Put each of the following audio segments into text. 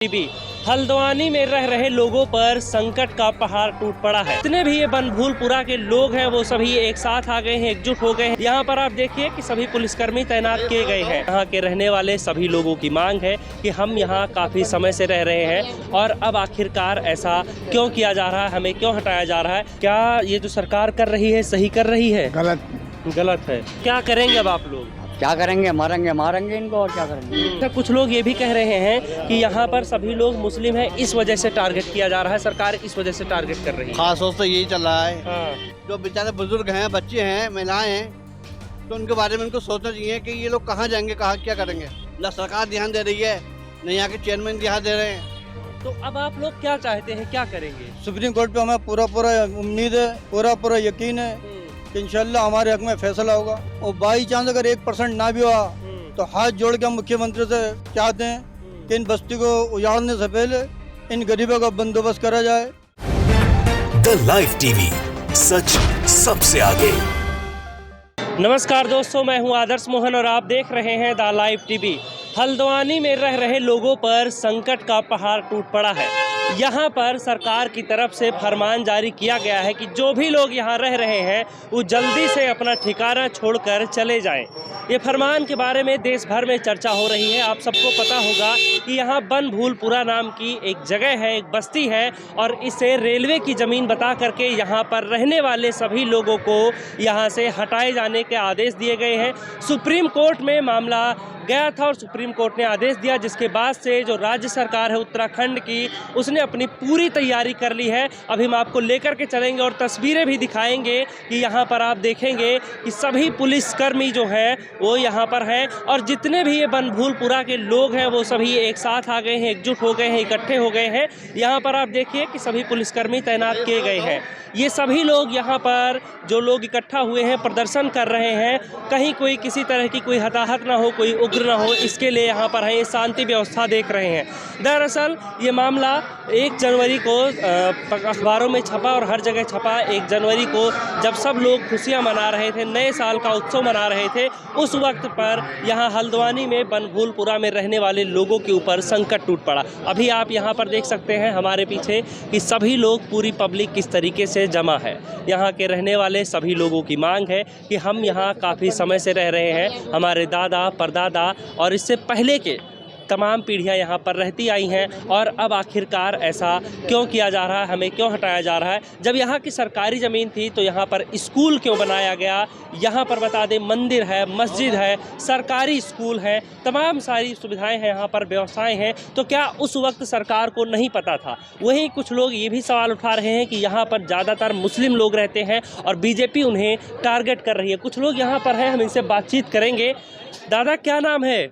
भी हल्द्वानी में रह रहे लोगों पर संकट का पहाड़ टूट पड़ा है। जितने भी ये बनभूलपुरा के लोग हैं वो सभी एक साथ आ गए हैं, एकजुट हो गए हैं। यहाँ पर आप देखिए कि सभी पुलिसकर्मी तैनात किए गए हैं। यहाँ के रहने वाले सभी लोगों की मांग है कि हम यहाँ काफी समय से रह रहे हैं और अब आखिरकार ऐसा क्यों किया जा रहा है, हमें क्यों हटाया जा रहा है। क्या ये जो सरकार कर रही है सही कर रही है? गलत है। क्या करेंगे अब आप लोग? क्या करेंगे? मारेंगे इनको और क्या करेंगे। कुछ लोग ये भी कह रहे हैं कि यहाँ पर सभी लोग मुस्लिम हैं, इस वजह से टारगेट किया जा रहा है, सरकार इस वजह से टारगेट कर रही है। खास सोच तो यही चल रहा है। हाँ। जो बेचारे बुजुर्ग हैं, बच्चे हैं, महिलाएं हैं, तो उनके बारे में उनको सोचना चाहिए कि ये लोग कहाँ जाएंगे, कहाँ क्या करेंगे। न सरकार ध्यान दे रही है, न यहाँ के चेयरमैन ध्यान दे रहे हैं। तो अब आप लोग क्या चाहते हैं, क्या करेंगे? सुप्रीम कोर्ट पे हमें पूरा उम्मीद है, पूरा यकीन है कि इंशाल्लाह हमारे हक में फैसला होगा। और बाई चांस अगर 1% ना भी हुआ तो हाथ जोड़ के हम मुख्यमंत्री से चाहते हैं कि इन बस्ती को उजाड़ने से पहले इन गरीबों का बंदोबस्त करा जाए। द लाइव टीवी, सच सबसे आगे। नमस्कार दोस्तों, मैं हूं आदर्श मोहन और आप देख रहे हैं द लाइव टीवी। हल्द्वानी में रह रहे लोगों पर संकट का पहाड़ टूट पड़ा है। यहाँ पर सरकार की तरफ से फरमान जारी किया गया है कि जो भी लोग यहाँ रह रहे हैं वो जल्दी से अपना ठिकाना छोड़कर चले जाएं। ये फरमान के बारे में देश भर में चर्चा हो रही है। आप सबको पता होगा कि यहाँ बनभूलपुरा नाम की एक जगह है, एक बस्ती है और इसे रेलवे की ज़मीन बता करके यहाँ पर रहने वाले सभी लोगों को यहाँ से हटाए जाने के आदेश दिए गए हैं। सुप्रीम कोर्ट में मामला गया था और सुप्रीम कोर्ट ने आदेश दिया, जिसके बाद से जो राज्य सरकार है उत्तराखंड की, उसने अपनी पूरी तैयारी कर ली है। अभी हम आपको लेकर के चलेंगे और तस्वीरें भी दिखाएंगे कि यहाँ पर आप देखेंगे कि सभी पुलिसकर्मी जो हैं वो यहाँ पर हैं और जितने भी ये बनभूलपुरा के लोग हैं वो सभी एक साथ आ गए हैं, एकजुट हो गए हैं, इकट्ठे हो गए हैं। यहाँ पर आप देखिए कि सभी पुलिसकर्मी तैनात किए गए हैं। ये सभी लोग यहाँ पर जो लोग इकट्ठा हुए हैं प्रदर्शन कर रहे हैं, कहीं कोई किसी तरह की कोई हताहत ना हो, कोई उग्र ना हो, इसके लिए यहाँ पर है, ये शांति व्यवस्था देख रहे हैं। दरअसल ये मामला 1 जनवरी को अखबारों में छपा और हर जगह छपा। 1 जनवरी को जब सब लोग खुशियाँ मना रहे थे, नए साल का उत्सव मना रहे थे, उस वक्त पर यहाँ हल्द्वानी में बनभूलपुरा में रहने वाले लोगों के ऊपर संकट टूट पड़ा। अभी आप यहाँ पर देख सकते हैं हमारे पीछे कि सभी लोग, पूरी पब्लिक किस तरीके से जमा है। यहाँ के रहने वाले सभी लोगों की मांग है कि हम यहाँ काफ़ी समय से रह रहे हैं, हमारे दादा परदादा और इससे पहले के तमाम पीढ़ियाँ यहाँ पर रहती आई हैं और अब आखिरकार ऐसा क्यों किया जा रहा है, हमें क्यों हटाया जा रहा है। जब यहाँ की सरकारी ज़मीन थी तो यहाँ पर स्कूल क्यों बनाया गया? यहाँ पर बता दें मंदिर है, मस्जिद है, सरकारी स्कूल है, तमाम सारी सुविधाएं हैं, यहाँ पर व्यवसाय हैं। तो क्या उस वक्त सरकार को नहीं पता था? वहीं कुछ लोग ये भी सवाल उठा रहे हैं कि यहाँ पर ज़्यादातर मुस्लिम लोग रहते हैं और बीजेपी उन्हें टारगेट कर रही है। कुछ लोग यहाँ पर हैं, हम इनसे बातचीत करेंगे। दादा क्या नाम है?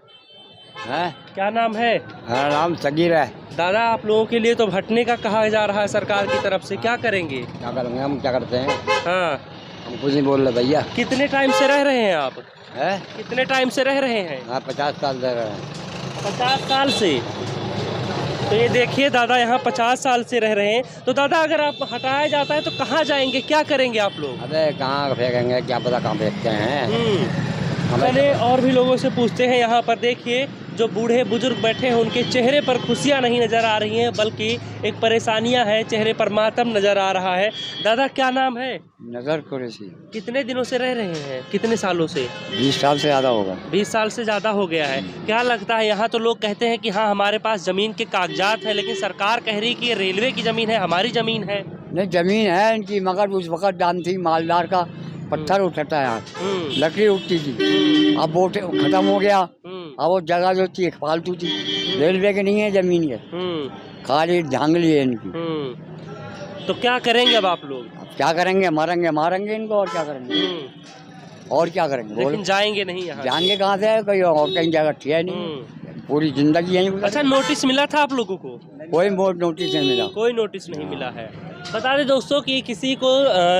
क्या नाम है? मेरा नाम सगीर है। दादा आप लोगों के लिए तो हटने का कहा जा रहा है सरकार की तरफ से, क्या करेंगे? क्या करेंगे? हम क्या करते हैं? हाँ, हम कुछ नहीं बोल रहे भैया। कितने टाइम से रह रहे हैं आप? है? कितने टाइम से रह रहे हैं? हाँ 50 साल रह रहे हैं। 50 साल से? तो ये देखिए दादा यहाँ 50 साल से रह रहे हैं। तो दादा अगर आप हटाया जाता है तो कहाँ जाएंगे, क्या करेंगे आप लोग? अरे कहाँ फेंकेंगे, क्या पता कहाँ फेंकते हैं। चले और भी लोगों से पूछते हैं। यहाँ पर देखिए जो बूढ़े बुजुर्ग बैठे हैं उनके चेहरे पर खुशियाँ नहीं नज़र आ रही हैं, बल्कि एक परेशानियाँ हैं, चेहरे पर मातम नज़र आ रहा है। दादा क्या नाम है? नजर कुरैशी। कितने दिनों से रह रहे हैं, कितने सालों से? 20 साल से ज़्यादा होगा। 20 साल से ज़्यादा हो गया है। क्या लगता है, यहाँ तो लोग कहते हैं कि हाँ हमारे पास ज़मीन के कागजात हैं, लेकिन सरकार कह रही कि ये रेलवे की ज़मीन है, हमारी ज़मीन है। नहीं, ज़मीन है इनकी, मगर उस वक्त दान थी मालदार का, पत्थर उठता है यहाँ, लकड़ी उठती थी। अब वो खत्म हो गया, अब वो जगह जो थी फालतू थी, रेलवे की नहीं है ज़मीन है, खाली धांगली है इनकी। तो क्या करेंगे अब आप लोग? अब क्या करेंगे? मारेंगे इनको और क्या करेंगे? और क्या करेंगे? लेकिन जाएंगे नहीं यहाँ? जाएंगे कहाँ से? कोई और कहीं जगह थी है नहीं, पूरी जिंदगी यहीं। अच्छा, नोटिस मिला था आप लोगों को? कोई नोटिस नहीं मिला। कोई नोटिस नहीं मिला है। बता दें दोस्तों कि किसी को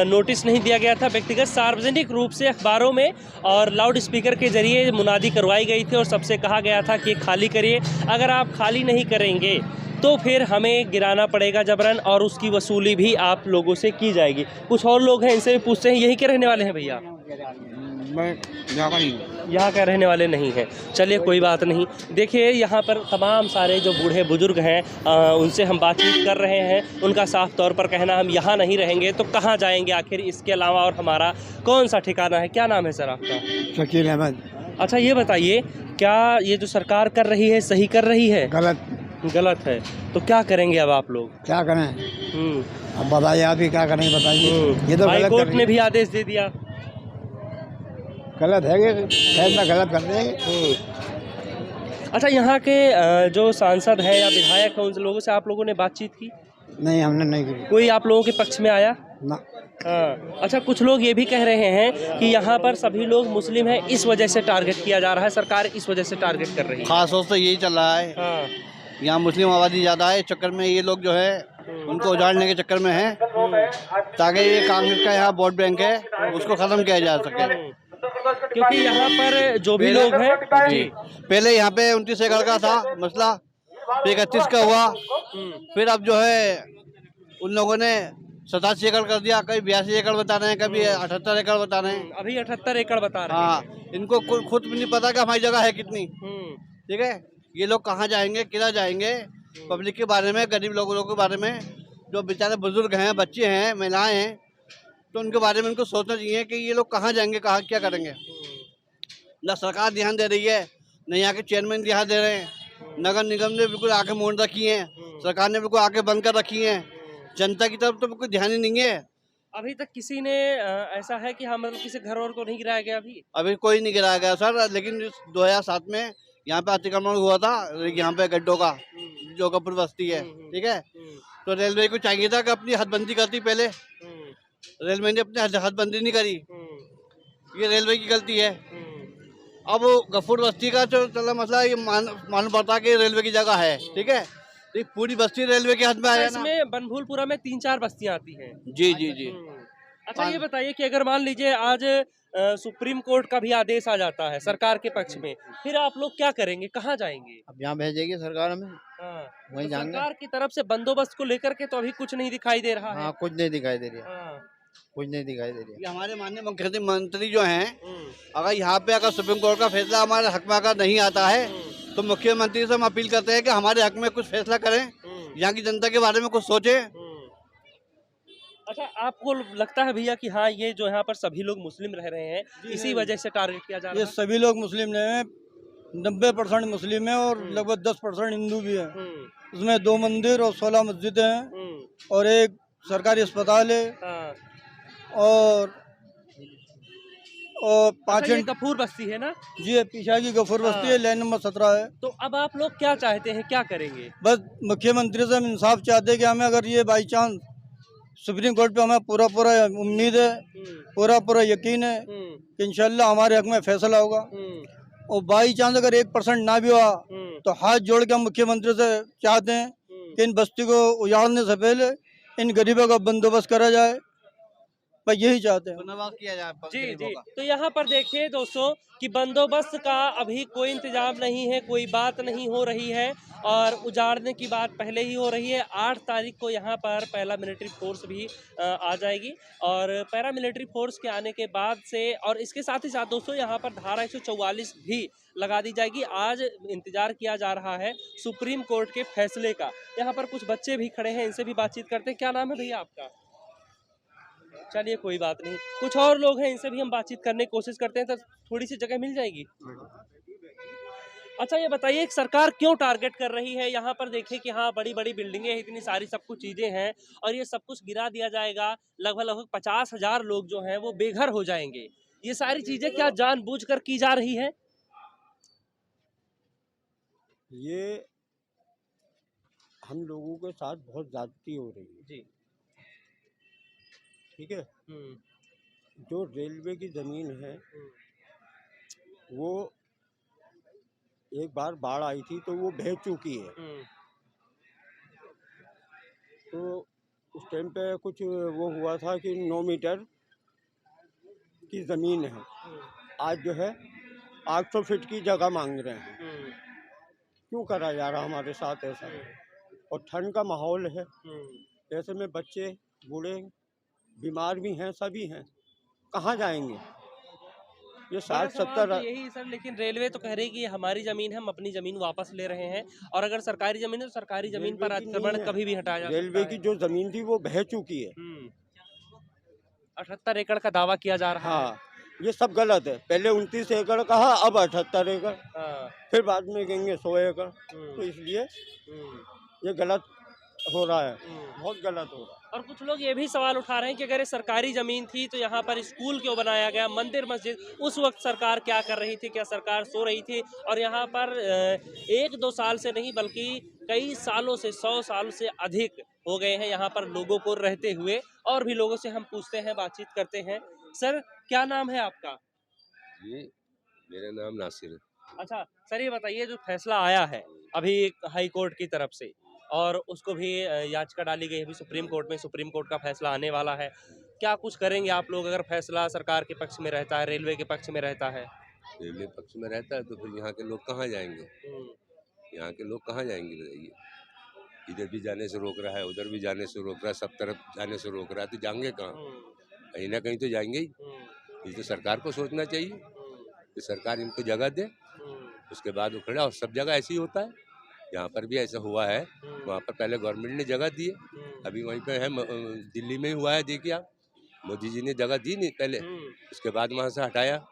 नोटिस नहीं दिया गया था। व्यक्तिगत सार्वजनिक रूप से अखबारों में और लाउड स्पीकर के जरिए मुनादी करवाई गई थी और सबसे कहा गया था कि खाली करिए, अगर आप खाली नहीं करेंगे तो फिर हमें गिराना पड़ेगा जबरन और उसकी वसूली भी आप लोगों से की जाएगी। कुछ और लोग हैं, इनसे भी पूछते हैं। यही के रहने वाले हैं भैया? मैं यहाँ का नहीं हूँ। यहाँ का रहने वाले नहीं हैं। चलिए कोई बात नहीं। देखिए यहाँ पर तमाम सारे जो बूढ़े बुजुर्ग हैं उनसे हम बातचीत कर रहे हैं। उनका साफ तौर पर कहना हम यहाँ नहीं रहेंगे तो कहाँ जाएंगे आखिर, इसके अलावा और हमारा कौन सा ठिकाना है। क्या नाम है सर आपका? शकील अहमद। अच्छा ये बताइए, क्या ये जो सरकार कर रही है सही कर रही है? गलत है। तो क्या करेंगे अब आप लोग? क्या करें? अब बताइए, आप ही क्या करें, बताइए। ये तो हाई कोर्ट ने भी आदेश दे दिया। गलत है, फैसला गलत कर देंगे। अच्छा यहाँ के जो सांसद हैं या विधायक हैं उन लोगों से आप लोगों ने बातचीत की? नहीं, हमने नहीं की। कोई आप लोगों के पक्ष में आया ना। हाँ। अच्छा कुछ लोग ये भी कह रहे हैं कि यहाँ पर सभी लोग मुस्लिम हैं, इस वजह से टारगेट किया जा रहा है, सरकार इस वजह से टारगेट कर रही है। खास तौर से यही चल रहा है। हाँ। यहाँ मुस्लिम आबादी ज़्यादा है, इस चक्कर में ये लोग जो है उनको उजाड़ने के चक्कर में हैं, ताकि ये कांग्रेस का यहाँ वोट बैंक है उसको ख़त्म किया जा सके। क्योंकि यहाँ पर जो भी लोग हैं जी, पहले यहाँ पे 29 एकड़ का था मसला, फिर 31 का हुआ, फिर अब जो है उन लोगों ने 87 एकड़ कर दिया, कभी 82 एकड़ बता रहे हैं, कभी 78 एकड़ बता रहे हैं। अभी 78 एकड़ बता रहे हैं। हाँ, इनको खुद भी नहीं पता कि हमारी जगह है कितनी। ठीक है, ये लोग कहाँ जाएंगे, किधर जाएंगे, पब्लिक के बारे में, गरीब लोगों के बारे में, जो बेचारे बुजुर्ग हैं, बच्चे हैं, महिलाएं हैं, तो उनके बारे में उनको सोचना चाहिए कि ये लोग कहाँ जाएंगे, कहाँ क्या करेंगे। ना सरकार ध्यान दे रही है, न यहाँ के चेयरमैन ध्यान दे रहे हैं, नगर निगम ने बिल्कुल आंखें मोड़ रखी हैं, सरकार ने बिल्कुल आंखें बंद कर रखी हैं, जनता की तरफ तो बिल्कुल ध्यान ही नहीं है। अभी तक किसी ने ऐसा है कि हाँ मतलब किसी घर और को नहीं गिराया गया? अभी कोई नहीं गिराया गया सर, लेकिन 2007 में यहाँ पे अतिक्रमण हुआ था, यहाँ पे गड्ढों का, जो कपूर बस्ती है, ठीक है, तो रेलवे को चाहिए था कि अपनी हदबंदी करती। पहले रेलवे ने अपनी हदबंदी नहीं करी, ये रेलवे की गलती है। अब गफूर बस्ती का जो चला मसला, ये मालूम पड़ता है कि रेलवे की जगह है, ठीक है, तो पूरी बस्ती रेलवे के हाथ में आया ना। इसमें बनभूलपुरा में 3-4 बस्तियां आती हैं। जी जी जी। अच्छा ये बताइए कि अगर मान लीजिए आज सुप्रीम कोर्ट का भी आदेश आ जाता है सरकार के पक्ष में, फिर आप लोग क्या करेंगे, कहाँ जाएंगे? अब यहाँ भेजेगी सरकार हमें, वहीं जाएंगे। सरकार की तरफ से बंदोबस्त को लेकर के तो अभी कुछ नहीं दिखाई दे रहा है। हाँ, कुछ नहीं दिखाई दे रहा है, कुछ नहीं दिखाई दे रही है। हमारे माननीय मुख्यमंत्री जो हैं, अगर यहाँ पे अगर सुप्रीम कोर्ट का फैसला हमारे हक में अगर नहीं आता है, तो मुख्यमंत्री से हम अपील करते हैं कि हमारे हक में कुछ फैसला करें, यहाँ की जनता के बारे में कुछ सोचें। अच्छा आपको लगता है भैया कि हाँ ये जो यहाँ पर सभी लोग मुस्लिम रह रहे हैं, इसी वजह से टारगेट किया जा रहा है? ये सभी लोग मुस्लिम नहीं है, 90% मुस्लिम है और लगभग 10% हिंदू भी है। उसमें 2 मंदिर और 16 मस्जिदें हैं और एक सरकारी अस्पताल है और 5 गफूर बस्ती है ना? जी, पीछा की गफूर बस्ती है, लाइन नंबर 17 है। तो अब आप लोग क्या चाहते हैं, क्या करेंगे? बस मुख्यमंत्री से हम इंसाफ चाहते हैं कि हमें अगर ये बाई चांस सुप्रीम कोर्ट पे हमें पूरा उम्मीद है, पूरा यकीन है कि इंशाल्लाह हमारे हक में फैसला होगा, और बाई चांस अगर 1% ना भी हुआ तो हाथ जोड़ के हम मुख्यमंत्री से चाहते हैं कि इन बस्ती को उजाड़ने से पहले इन गरीबों का बंदोबस्त करा जाए, पर यही चाहते हैं, किया जाए। जी जी। तो यहाँ पर देखिए दोस्तों कि बंदोबस्त का अभी कोई इंतजाम नहीं है, कोई बात नहीं हो रही है और उजाड़ने की बात पहले ही हो रही है। 8 तारीख को यहाँ पर पहला मिलिट्री फोर्स भी आ जाएगी और पैरा मिलिट्री फोर्स के आने के बाद से और इसके साथ ही साथ दोस्तों यहाँ पर धारा 144 भी लगा दी जाएगी। आज इंतजार किया जा रहा है सुप्रीम कोर्ट के फैसले का। यहाँ पर कुछ बच्चे भी खड़े हैं, इनसे भी बातचीत करते हैं। क्या नाम है भैया आपका? चलिए कोई बात नहीं, कुछ और लोग हैं, इनसे भी हम बातचीत करने की कोशिश करते हैं, तो थोड़ी सी जगह मिल जाएगी। अच्छा ये बताइए सरकार क्यों टारगेट कर रही है? यहाँ पर देखिए कि हाँ बड़ी बड़ी बिल्डिंगें हैं, इतनी सारी सब कुछ चीजें हैं और ये सब कुछ गिरा दिया जाएगा। लगभग 50,000 लोग जो हैं वो बेघर हो जाएंगे। ये सारी चीजें क्या जानबूझकर की जा रही है? ये हम लोगों के साथ बहुत ज्यादती हो रही है जी, ठीक है। जो रेलवे की ज़मीन है वो एक बार बाढ़ आई थी तो वो बह चुकी है, तो उस टाइम पे कुछ वो हुआ था कि 9 मीटर की ज़मीन है, आज जो है 800 फीट की जगह मांग रहे हैं। क्यों करा जा रहा हमारे साथ ऐसा? और ठंड का माहौल है, ऐसे में बच्चे बूढ़े बीमार भी हैं, सभी हैं, कहाँ जाएंगे? ये बड़ा 60 सवाल 70 तो यही सर, लेकिन रेलवे तो कह रही है कि ये हमारी जमीन है, हम अपनी जमीन वापस ले रहे हैं, और अगर सरकारी जमीन है तो सरकारी जमीन पर रेलवे की अतिक्रमण नहीं है। कभी भी हटाया जा रेलवे सकता की है। जो जमीन थी वो बह चुकी है। 78 एकड़ का दावा किया जा रहा है। हाँ, ये सब गलत है। पहले 29 एकड़ कहा, अब 78 एकड़, हाँ। फिर बाद में कहेंगे 100 एकड़। तो इसलिए ये गलत हो रहा है, बहुत गलत हो रहा है। और कुछ लोग ये भी सवाल उठा रहे हैं कि अगर ये सरकारी जमीन थी तो यहाँ पर स्कूल क्यों बनाया गया, मंदिर मस्जिद, उस वक्त सरकार क्या कर रही थी, क्या सरकार सो रही थी? और यहाँ पर 1-2 साल से नहीं बल्कि कई सालों से, 100 साल से अधिक हो गए हैं यहाँ पर लोगों को रहते हुए। और भी लोगों से हम पूछते हैं, बातचीत करते हैं। सर, क्या नाम है आपका? जी, मेरा नाम नासिर है। अच्छा सर, ये बताइए, जो फैसला आया है अभी हाई कोर्ट की तरफ से, और उसको भी याचिका डाली गई है अभी सुप्रीम कोर्ट में, सुप्रीम कोर्ट का फैसला आने वाला है, क्या कुछ करेंगे आप लोग अगर फैसला सरकार के पक्ष में रहता है, रेलवे के पक्ष में रहता है? रेलवे पक्ष में रहता है तो फिर यहाँ के लोग कहाँ जाएंगे? यहाँ के लोग कहाँ जाएंगे बताइए? इधर भी जाने से रोक रहा है, उधर भी जाने से रोक रहा है, सब तरफ जाने से रोक रहा है, तो जाएंगे कहाँ? कहीं ना कहीं तो जाएंगे ही। ये तो सरकार को सोचना चाहिए कि सरकार इनको जगह दे, उसके बाद उखड़ा। और सब जगह ऐसे ही होता है, यहाँ पर भी ऐसा हुआ है। वहाँ पर पहले गवर्नमेंट ने जगह दी है, अभी वहीं पे है, दिल्ली में ही हुआ है। देखिए आप, मोदी जी ने जगह दी नहीं पहले, उसके बाद वहाँ से हटाया।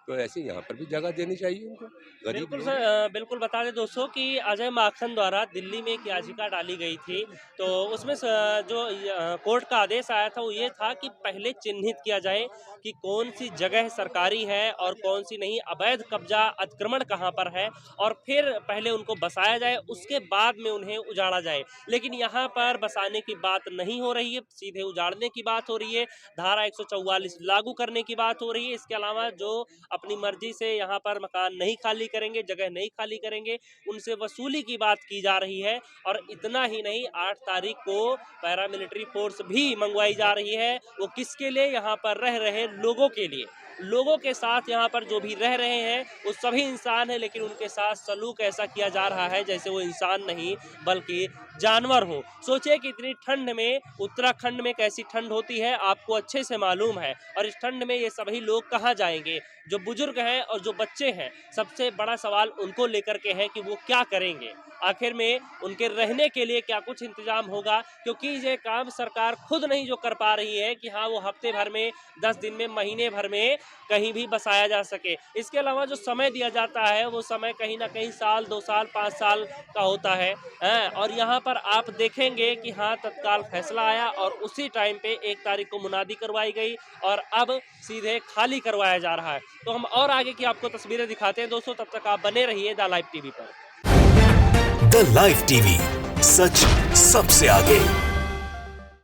तो ऐसे यहाँ पर भी जगह देनी चाहिए इनको, गरीब बिल्कुल लोग। सर, बिल्कुल बता दें दोस्तों कि अजय माखन द्वारा दिल्ली में एक याचिका डाली गई थी, तो उसमें जो कोर्ट का आदेश आया था वो ये था कि पहले चिन्हित किया जाए कि कौन सी जगह सरकारी है और कौन सी नहीं, अवैध कब्जा अतिक्रमण कहाँ पर है, और फिर पहले उनको बसाया जाए, उसके बाद में उन्हें उजाड़ा जाए। लेकिन यहाँ पर बसाने की बात नहीं हो रही है, सीधे उजाड़ने की बात हो रही है, धारा 144 लागू करने की बात हो रही है। इसके अलावा जो अपनी मर्जी से यहाँ पर मकान नहीं खाली करेंगे, जगह नहीं खाली करेंगे, उनसे वसूली की बात की जा रही है। और इतना ही नहीं, 8 तारीख को पैरामिलिट्री फोर्स भी मंगवाई जा रही है। वो किसके लिए? यहाँ पर रह रहे लोगों के लिए। लोगों के साथ यहाँ पर जो भी रह रहे हैं वो सभी इंसान हैं, लेकिन उनके साथ सलूक ऐसा किया जा रहा है जैसे वो इंसान नहीं बल्कि जानवर हो। सोचिए कि इतनी ठंड में, उत्तराखंड में कैसी ठंड होती है आपको अच्छे से मालूम है, और इस ठंड में ये सभी लोग कहाँ जाएंगे? जो बुजुर्ग हैं और जो बच्चे हैं, सबसे बड़ा सवाल उनको लेकर के है कि वो क्या करेंगे, आखिर में उनके रहने के लिए क्या कुछ इंतजाम होगा? क्योंकि ये काम सरकार खुद नहीं जो कर पा रही है कि हाँ वो हफ्ते भर में, 10 दिन में, महीने भर में कहीं भी बसाया जा सके। इसके अलावा जो समय दिया जाता है वो समय कहीं ना कहीं साल, 2 साल, 5 साल का होता है। और यहाँ पर आप देखेंगे कि हाँ तत्काल फैसला आया और उसी टाइम पे 1 तारीख को मुनादी करवाई गई और अब सीधे खाली करवाया जा रहा है। तो हम और आगे की आपको तस्वीरें दिखाते हैं दोस्तों, तब तक आप बने रहिए द लाइव टीवी पर। द लाइव टीवी, सच सबसे आगे।